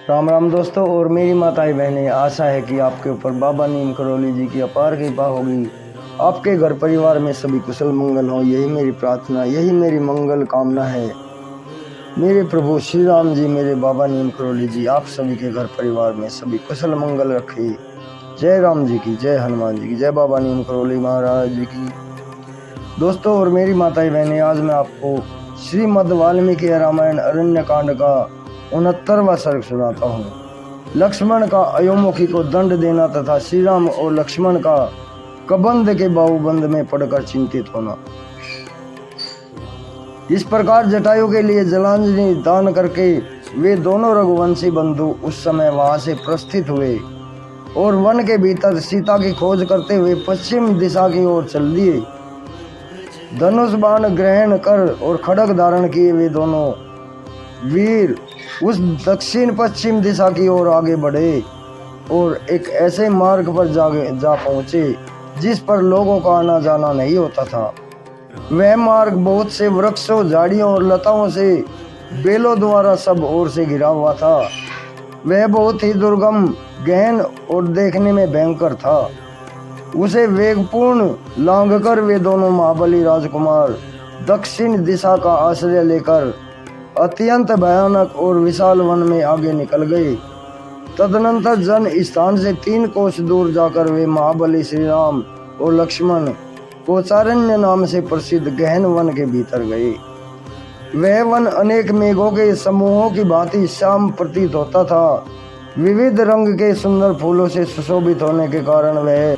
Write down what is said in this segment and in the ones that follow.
राम राम दोस्तों और मेरी माताएं बहनें, आशा है कि आपके ऊपर बाबा नीम करौली जी की अपार कृपा होगी। आपके घर परिवार में सभी कुशल मंगल हो, यही मेरी प्रार्थना, यही मेरी मंगल कामना है। मेरे प्रभु श्री राम जी, मेरे बाबा नीम करौली जी आप सभी के घर परिवार में सभी कुशल मंगल रखे। जय राम जी की, जय हनुमान जी की, जय बाबा नीम करौली महाराज जी की। दोस्तों और मेरी माताएं बहनें, आज मैं आपको श्रीमद् वाल्मीकि रामायण अरण्य कांड का 69वां सर्ग सुनाता हूँ। लक्ष्मण का अयोमुखी को दंड देना तथा श्री राम और लक्ष्मण का कबंध के बाहुबंध में पड़कर चिंतित होना। इस प्रकार जटायु के लिए जलांजलि दान करके वे दोनों रघुवंशी बंधु उस समय वहां से प्रस्थित हुए और वन के भीतर सीता की खोज करते हुए पश्चिम दिशा की ओर चल दिए। धनुष बाण ग्रहण कर और खड्ग धारण किए वे दोनों वीर उस दक्षिण पश्चिम दिशा की ओर आगे बढ़े और एक ऐसे मार्ग पर जा पहुंचे जिस पर लोगों का आना जाना नहीं होता था। वह मार्ग बहुत से वृक्षों, झाड़ियों और लताओं से, बेलों द्वारा सब ओर से घिरा हुआ था। वह बहुत ही दुर्गम, गहन और देखने में भयंकर था। उसे वेगपूर्ण लांघकर वे दोनों महाबली राजकुमार दक्षिण दिशा का आश्रय लेकर अत्यंत भयानक और विशाल वन में आगे निकल गए। तदनंतर जन स्थान से 3 कोस दूर जाकर वे महाबली श्री राम और लक्ष्मण कोचारण्य नाम से प्रसिद्ध गहन वन के भीतर गए। वह वन अनेक मेघों के समूहों की भांति श्याम प्रतीत होता था। विविध रंग के सुंदर फूलों से सुशोभित होने के कारण वह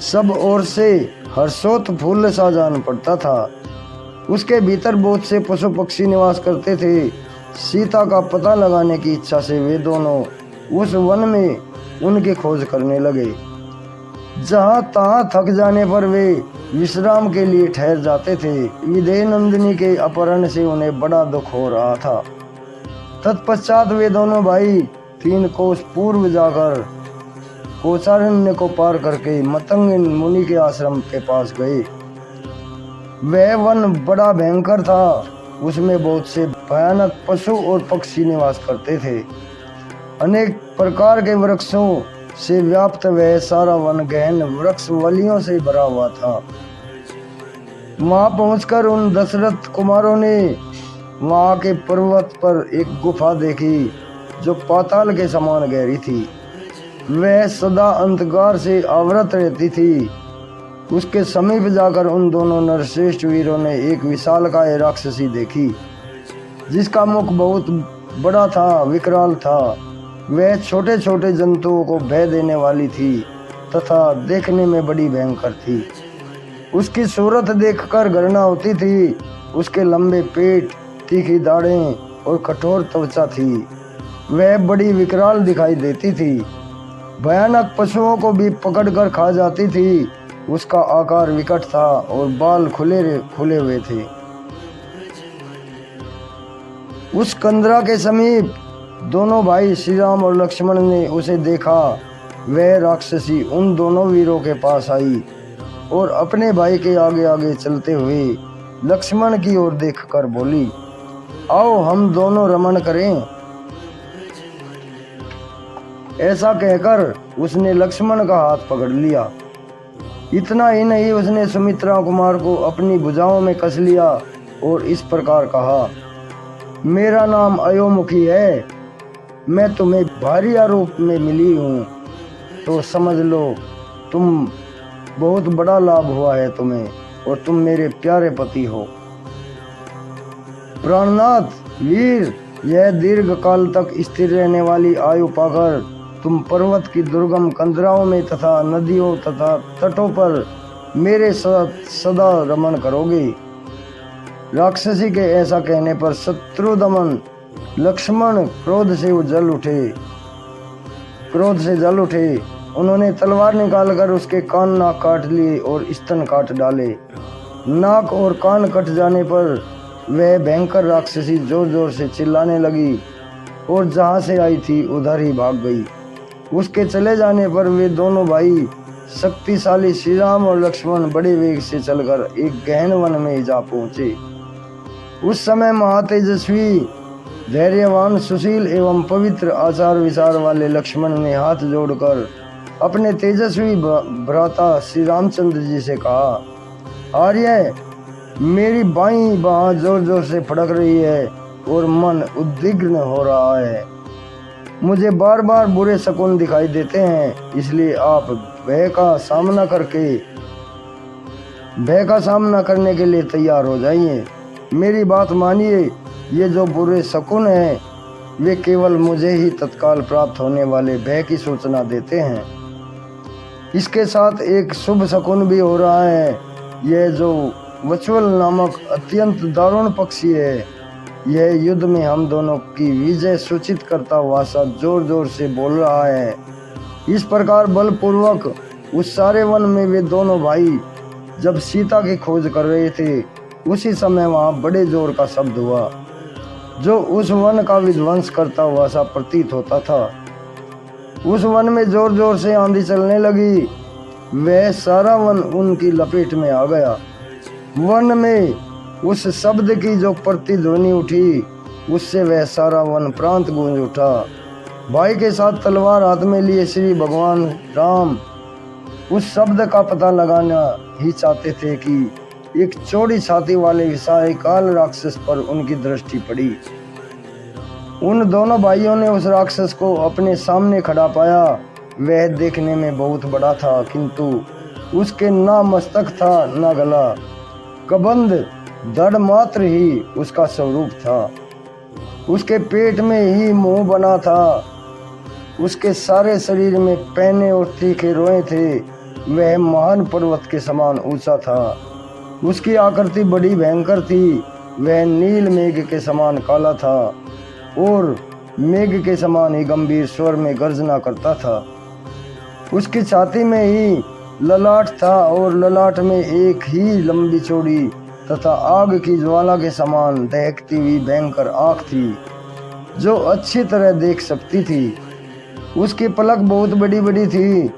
सब ओर से हर्षोत फूल सा जान पड़ता था। उसके भीतर बहुत से पशु पक्षी निवास करते थे। सीता का पता लगाने की इच्छा से वे दोनों उस वन में उनकी खोज करने लगे। जहाँ तहाँ थक जाने पर वे विश्राम के लिए ठहर जाते थे। विदेह नंदिनी के अपहरण से उन्हें बड़ा दुख हो रहा था। तत्पश्चात वे दोनों भाई 3 कोस पूर्व जाकर कोचारण्य को पार करके मतंग मुनि के आश्रम के पास गए। वह वन बड़ा भयंकर था। उसमें बहुत से भयानक पशु और पक्षी निवास करते थे। अनेक प्रकार के वृक्षों से व्याप्त वह सारा वन गहन वृक्ष वलियों से भरा हुआ था। वहां पहुंचकर उन दशरथ कुमारों ने वहां के पर्वत पर एक गुफा देखी जो पाताल के समान गहरी थी। वह सदा अंधकार से आवृत रहती थी। उसके समीप जाकर उन दोनों नरश्रेष्ठ वीरों ने एक विशालकाय राक्षसी देखी जिसका मुख बहुत बड़ा था, विकराल था। वह छोटे छोटे जंतुओं को भय देने वाली थी तथा देखने में बड़ी भयंकर थी। उसकी सूरत देखकर घृणा होती थी। उसके लंबे पेट, तीखी दाढ़ें और कठोर त्वचा थी। वह बड़ी विकराल दिखाई देती थी। भयानक पशुओं को भी पकड़कर खा जाती थी। उसका आकार विकट था और बाल खुले हुए थे। उस कंदरा के समीप दोनों भाई श्री राम और लक्ष्मण ने उसे देखा। वह राक्षसी उन दोनों वीरों के पास आई और अपने भाई के आगे आगे चलते हुए लक्ष्मण की ओर देखकर बोली, आओ हम दोनों रमण करें। ऐसा कहकर उसने लक्ष्मण का हाथ पकड़ लिया। इतना ही नहीं, उसने सुमित्रा कुमार को अपनी भुजाओं में कस लिया और इस प्रकार कहा, मेरा नाम अयोमुखी है। मैं तुम्हें भारी आरोप में मिली हूँ तो समझ लो तुम बहुत बड़ा लाभ हुआ है तुम्हें और तुम मेरे प्यारे पति हो। प्राणनाथ वीर, यह दीर्घ काल तक स्थिर रहने वाली आयु पाकर तुम पर्वत की दुर्गम कंदराओं में तथा नदियों तथा तटों पर मेरे साथ सदा रमण करोगे। राक्षसी के ऐसा कहने पर शत्रुदमन लक्ष्मण क्रोध से जल उठे। उन्होंने तलवार निकालकर उसके कान नाक काट लिए और स्तन काट डाले। नाक और कान कट जाने पर वह भयंकर राक्षसी जोर जोर से चिल्लाने लगी और जहाँ से आई थी उधर ही भाग गई। उसके चले जाने पर वे दोनों भाई शक्तिशाली श्री राम और लक्ष्मण बड़े वेग से चलकर एक गहन वन में जा पहुंचे। उस समय महातेजस्वी धैर्यवान, सुशील एवं पवित्र आचार विचार वाले लक्ष्मण ने हाथ जोड़कर अपने तेजस्वी भ्राता श्री रामचंद्र जी से कहा, आर्य, मेरी बाईं बाह जोर जोर से फड़क रही है और मन उद्विग्न हो रहा है। मुझे बार बार बुरे शकुन दिखाई देते हैं, इसलिए आप भय का सामना करने के लिए तैयार हो जाइए। मेरी बात मानिए, ये जो बुरे शकुन हैं वे केवल मुझे ही तत्काल प्राप्त होने वाले भय की सूचना देते हैं। इसके साथ एक शुभ शकुन भी हो रहा है। यह जो वचुअल नामक अत्यंत दारुण पक्षी है, यह युद्ध में हम दोनों की विजय सूचित करता हुआ सा जोर जोर से बोल रहा है। इस प्रकार बलपूर्वक उस सारे वन में वे दोनों भाई जब सीता की खोज कर रहे थे, उसी समय वहां बड़े जोर का शब्द हुआ, जो उस वन का विध्वंस करता हुआ सा प्रतीत होता था। उस वन में जोर जोर से आंधी चलने लगी। वह सारा वन उनकी लपेट में आ गया। वन में उस शब्द की जो प्रतिध्वनि उठी, उससे वह सारा वन प्रांत गूंज उठा। भाई के साथ तलवार हाथ में लिए श्री भगवान राम उस शब्द का पता लगाना ही चाहते थे कि एक चौड़ी छाती वाले विशाल राक्षस पर उनकी दृष्टि पड़ी। उन दोनों भाइयों ने उस राक्षस को अपने सामने खड़ा पाया। वह देखने में बहुत बड़ा था, किंतु उसके ना मस्तक था ना गला, कबंध धड़ मात्र ही उसका स्वरूप था। उसके पेट में ही मुंह बना था। उसके सारे शरीर में पैने और तीखे रोए थे। वह महान पर्वत के समान ऊंचा था। उसकी आकृति बड़ी भयंकर थी। वह नील मेघ के समान काला था और मेघ के समान ही गंभीर स्वर में गर्जना करता था। उसकी छाती में ही ललाट था और ललाट में एक ही लंबी चौड़ी तथा आग की ज्वाला के समान दहकती हुई भयंकर आँख थी, जो अच्छी तरह देख सकती थी। उसकी पलक बहुत बड़ी बड़ी थी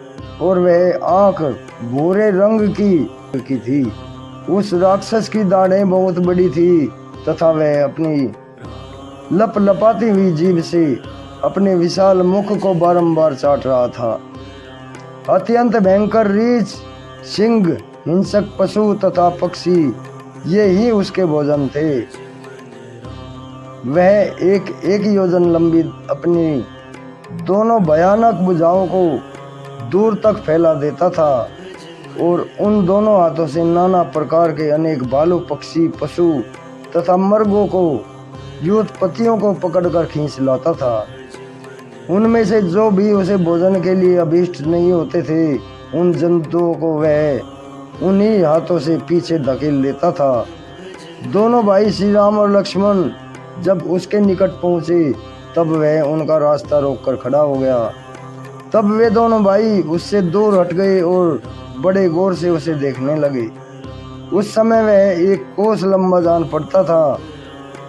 और वह आँख भूरे रंग की थी। उस राक्षस की दाढ़ें बहुत बड़ी थी तथा वह अपनी लपलपाती हुई जीभ से अपने विशाल मुख को बारंबार चाट रहा था। अत्यंत भयंकर रीछ, सिंह, हिंसक पशु तथा पक्षी, ये ही उसके भोजन थे। वह एक योजन लंबी अपनी दोनों भयानक भुजाओं को दूर तक फैला देता था और उन दोनों हाथों से नाना प्रकार के अनेक भालू, पक्षी, पशु तथा मर्गों को, व्युत्पत्तियों को पकड़कर खींच लाता था। उनमें से जो भी उसे भोजन के लिए अभीष्ट नहीं होते थे, उन जंतुओं को वह उन्हीं हाथों से पीछे धकेल लेता था। दोनों भाई श्री राम और लक्ष्मण जब उसके निकट पहुंचे, तब वह उनका रास्ता रोककर खड़ा हो गया। तब वे दोनों भाई उससे दूर हट गए और बड़े गौर से उसे देखने लगे। उस समय वह एक कोस लंबा जान पड़ता था।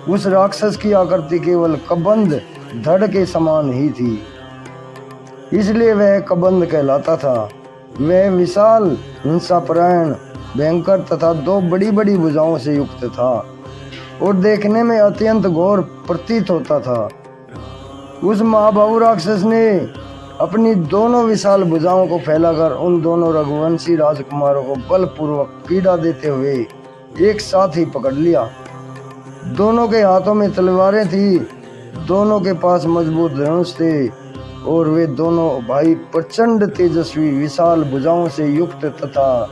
उस राक्षस की आकृति केवल कबंध धड़ के समान ही थी, इसलिए वह कबंध कहलाता था। वह विशाल, हिंसापरायण, भयंकर तथा दो बड़ी बड़ी भुजाओं से युक्त था और देखने में अत्यंत घोर प्रतीत होता था। उस महाबाहु राक्षस ने अपनी दोनों विशाल भुजाओं को फैलाकर उन दोनों रघुवंशी राजकुमारों को बलपूर्वक पीड़ा देते हुए एक साथ ही पकड़ लिया। दोनों के हाथों में तलवारें थी, दोनों के पास मजबूत धनुष थे और वे दोनों भाई प्रचंड तेजस्वी, विशाल भुजाओं से युक्त तथा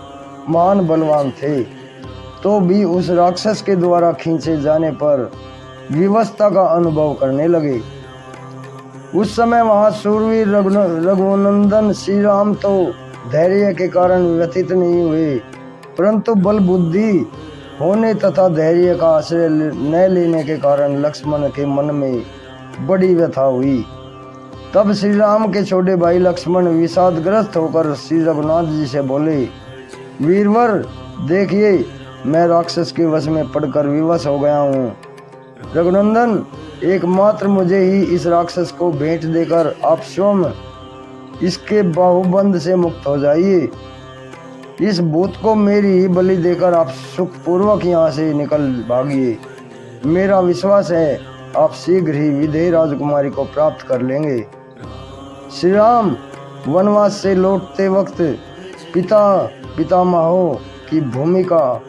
महान बलवान थे। तो भी उस राक्षस के द्वारा खींचे जाने पर विवशता का अनुभव करने लगे। उस समय वहां शूरवीर रघुनंदन श्री राम तो धैर्य के कारण व्यथित नहीं हुए, परंतु बल बुद्धि होने तथा धैर्य का आश्रय न लेने के कारण लक्ष्मण के मन में बड़ी व्यथा हुई। तब श्री राम के छोटे भाई लक्ष्मण विषादग्रस्त होकर श्री रघुनाथ जी से बोले, वीरवर, देखिए मैं राक्षस के वश में पड़कर विवश हो गया हूँ। रघुनंदन, एकमात्र मुझे ही इस राक्षस को भेंट देकर आप स्वयं इसके बाहुबंद से मुक्त हो जाइए। इस भूत को मेरी ही बलि देकर आप सुखपूर्वक यहाँ से निकल भागिए। मेरा विश्वास है आप शीघ्र ही विदेही राजकुमारी को प्राप्त कर लेंगे। श्री राम वनवास से लौटते वक्त पितामहों की भूमिका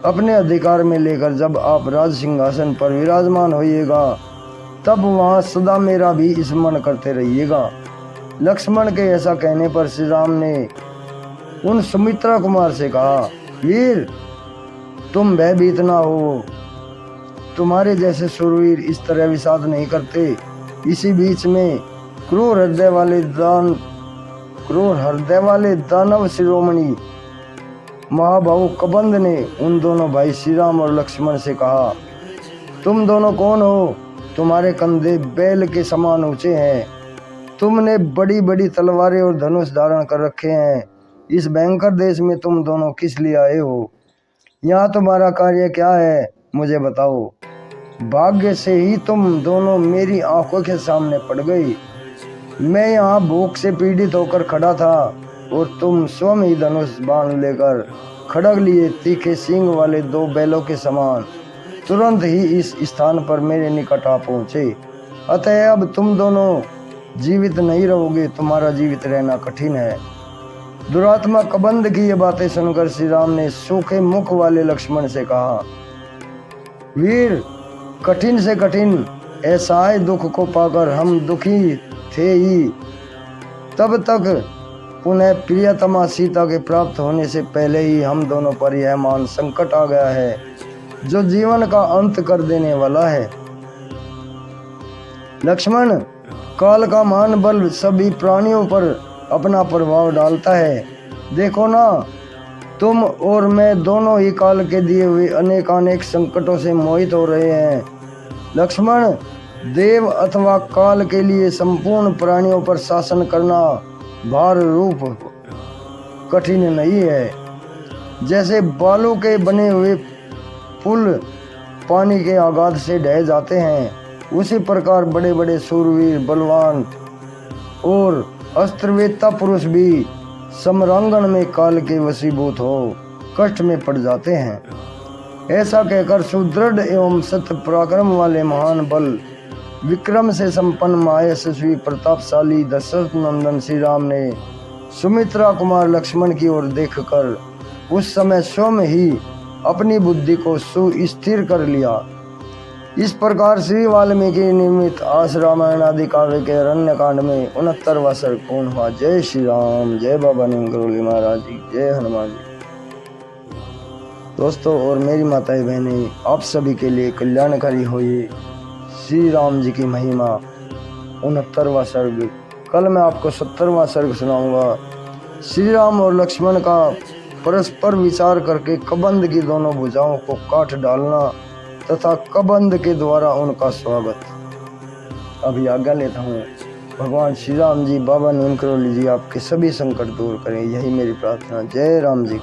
अपने अधिकार में लेकर जब आप राज सिंहासन पर विराजमान होइएगा, तब वहाँ सदा मेरा भी स्मरण करते रहिएगा। लक्ष्मण के ऐसा कहने पर श्री राम ने उन सुमित्रा कुमार से कहा, वीर तुम भयभीत ना हो, तुम्हारे जैसे शूरवीर इस तरह विषाद नहीं करते। इसी बीच में क्रूर हृदय वाले दानव शिरोमणि महाबाहु कबंध ने उन दोनों भाई श्री राम और लक्ष्मण से कहा, तुम दोनों कौन हो? तुम्हारे कंधे बैल के समान ऊंचे हैं, तुमने बड़ी बड़ी तलवारें और धनुष धारण कर रखे हैं। इस भयंकर देश में तुम दोनों किस लिए आए हो? यहाँ तुम्हारा कार्य क्या है, मुझे बताओ। भाग्य से ही तुम दोनों मेरी आंखों के सामने पड़ गई। मैं यहाँ भूख से पीड़ित होकर खड़ा था और तुम स्वयं ही धनुष बाण लेकर खड़ग लिए तीखे सींग वाले दो बैलों के समान तुरंत ही इस स्थान पर मेरे निकट आ पहुँचे। अतः अब तुम दोनों जीवित नहीं रहोगे, तुम्हारा जीवित रहना कठिन है। दुरात्मा कबंध की ये बातें सुनकर श्री राम ने सूखे मुख वाले लक्ष्मण से कहा, वीर कठिन से कठिन असहाय दुख को पाकर हम दुखी थे ही, तब तक पुनः प्रियतमा सीता के प्राप्त होने से पहले ही हम दोनों पर यह महान संकट आ गया है, जो जीवन का अंत कर देने वाला है। लक्ष्मण, काल का महान बल सभी प्राणियों पर अपना प्रभाव डालता है। देखो ना, तुम और मैं दोनों ही काल के दिए हुए अनेकानेक संकटों से मोहित हो रहे हैं। लक्ष्मण, देव अथवा काल के लिए संपूर्ण प्राणियों पर शासन करना भार रूप कठिन नहीं है। जैसे बालू के बने हुए पुल पानी के आघात से ढह जाते हैं, उसी प्रकार बड़े बड़े शूरवीर, बलवान और अस्त्रवेत्ता पुरुष भी समरांगण में काल के वशीभूत हो कष्ट में पड़ जाते हैं। ऐसा कहकर सुदृढ़ एवं सत्य पराक्रम वाले महान बल विक्रम से संपन्न महायशस्वी प्रतापशाली दशरथ नंदन श्री राम ने सुमित्रा कुमार लक्ष्मण की ओर देखकर उस समय स्वयं ही अपनी बुद्धि को सुस्थिर कर लिया। इस प्रकार श्री वाल्मीकि निर्मित आस रामायण आदि काव्य के अरण्य कांड में 69वां सर्ग पूर्ण हुआ। जय श्री राम, जय बाबा नीम करोली महाराज जी, जय हनुमान जी। दोस्तों और मेरी माताएं बहनें, आप सभी के लिए कल्याणकारी हो ये श्री राम जी की महिमा 69वां सर्ग। कल मैं आपको 70वां सर्ग सुनाऊंगा। श्री राम और लक्ष्मण का परस्पर विचार करके कबंध की दोनों भुजाओं को काट डालना तथा कबंध के द्वारा उनका स्वागत। अभी आज्ञा लेता हूँ। भगवान श्री राम जी, बाबा नीम करोली जी आपके सभी संकट दूर करें, यही मेरी प्रार्थना। जय राम जी।